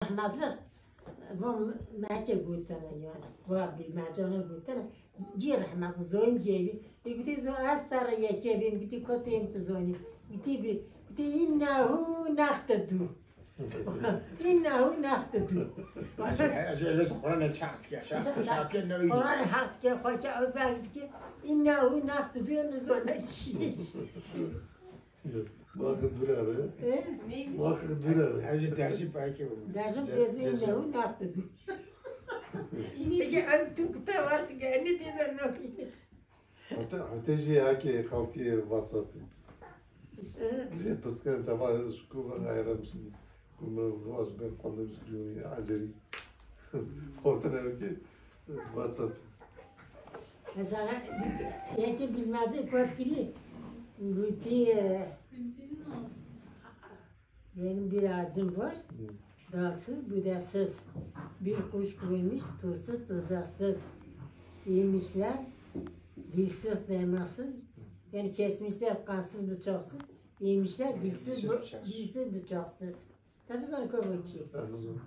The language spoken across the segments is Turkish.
مبلغ و مکه بودن yani var bir mecana bودن گیر رحمت زویم جیبی گفتی زو از تر یکی بیم گفتی کتیم تو زونی گفتی این نهو نخت دو این نهو نخت دو از قرآن شخص که شخص که نوی قرآن حق که خواهد که از وقتی که این نهو نخت دو نزونه چیه Vakit durar ha. Vakit durar. از درسی پای که بود درسم دیزی این نهو نخت دو Peki abi tu vardı gene diyorlar ne Hatice haki kaftiye WhatsApp. Güzel pıskan tabağı şukuba ayramışım. Kuma vaş ben konuşmuş gibi Azeri. Ortada ki WhatsApp. Mesela yeki bilmezce kod giri. Guti benim bir ağacım var. Dalsız, budasız. Bir kuş koymuş, tuzsuz, tuzaksız. Yemişler, dilsiz, dayamasız. Yani kesmişler, kansız, bıçaksız. Yemişler, dilsiz, bıçaksız. Tabii sonra kovuçuyor. Anladım.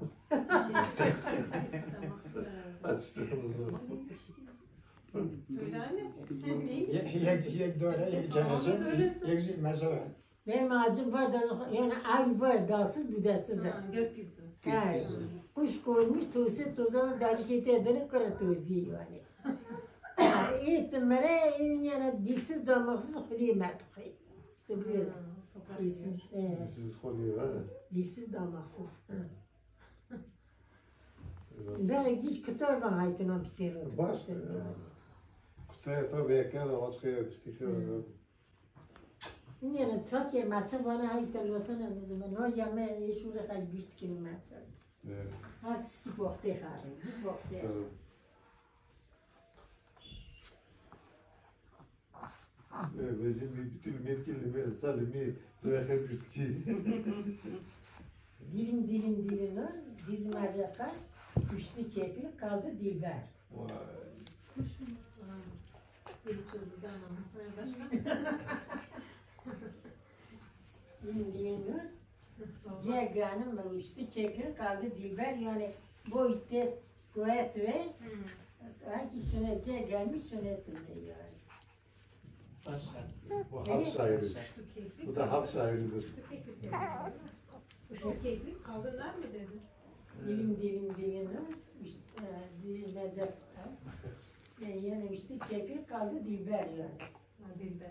Atıştırdınız mı? Söyle anne. Neymiş? یک دوره یک جنازه یک مزار Benim ağacım var da yani ay var, dalsız, budasız. Gökyüzü. Yani kuş koymuş, tuzsuz, tuzağın deri şeyde edene kara tuzuyor yani. İhtimale yani dilsiz, damaksız, hülye metuhi. İşte böyle. Dilsiz. Siz konuyor ha. Dilsiz, damaksız. Ben hiç kıtar var hayatına bir şey oldu. Baş. Kutaya tabii yakın başka yere düştükleri. Yani çok iyi maçı bana hayatın vatan anladım. Ben hocam şurada kaç bir kilometre. Evet. Artık bu vakti kaldı. Bu vakti. Ve şimdi bütün yetkili ve salimi bırakıp ki. Dilim var, dizmece kaç, üçlü kekli kaldı dilber. Vay. Kuş mu? Beni çözdü ama. Dilim var, ceganım ve üçlü kekli kaldı dilber. Yani bu itte kuvvet ve sanki sünnet ceganı sünnetim yani. Bu halk şairi. Bu da halk şairidir. Kuşun keklik kaldırlar mı dedi? Dilim var, dizmece yani üçlü kekli kaldı dilber yani. Dilber.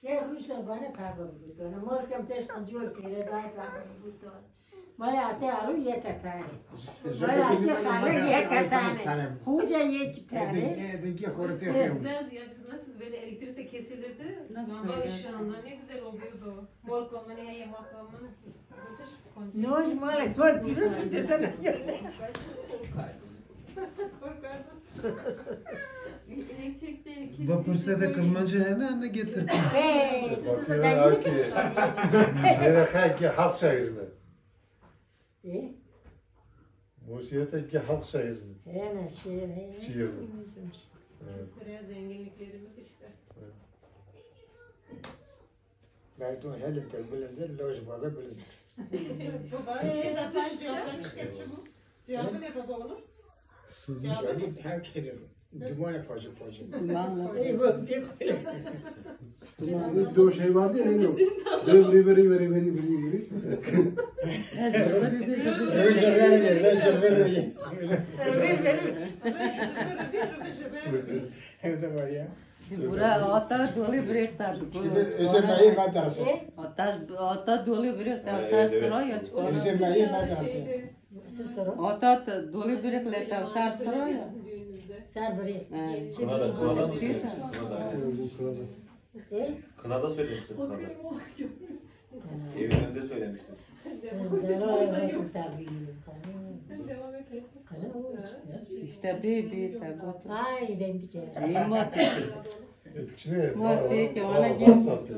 Şey Rusya bana kavga buldu. Ama kem teş konjur kire daha kavga buldu. Mala ate aru ye katane. Mala ate khale ye katane. Hoca ye katane. دیگه خورده yapıyorum Güzeldi ya biz nasıl böyle elektrik de kesilirdi. Lamba ışığında ne güzel oluyordu. Mor kolmanı ya yemek kolmanı. Noş mala kod biro gitti. Korkardım. Elektrikleri kesildi. Vapursa kırmancı ne getirdi? Hey, Bakıyor haki. Nere haki halk şairine. Musiyete ki halk şairine. He şey. Şiir. Buraya zenginliklerimiz işte. بعد تو هل البلندر لوش بابا بلندر Cevabı ne baba olur? شاید هم کردم دمان پاچه پاچه Do şey vardı ya ne yok. Veri. هذا ماريا Bura ata dolu bıraktı. زمایی مدرسه Ata dolu bıraktı. Sar sıraya çıkıyor. زمایی مدرسه Ata dolu bıraktı. Sar sıraya. Ser biri. Kınada mı? He? Kınada söylemiştim kınada. Evin önünde söylemiştim. Sen devam et. İşte bir tagot. Ay dedik ya. İyi mati. Etkine. Mati ki ona WhatsApp.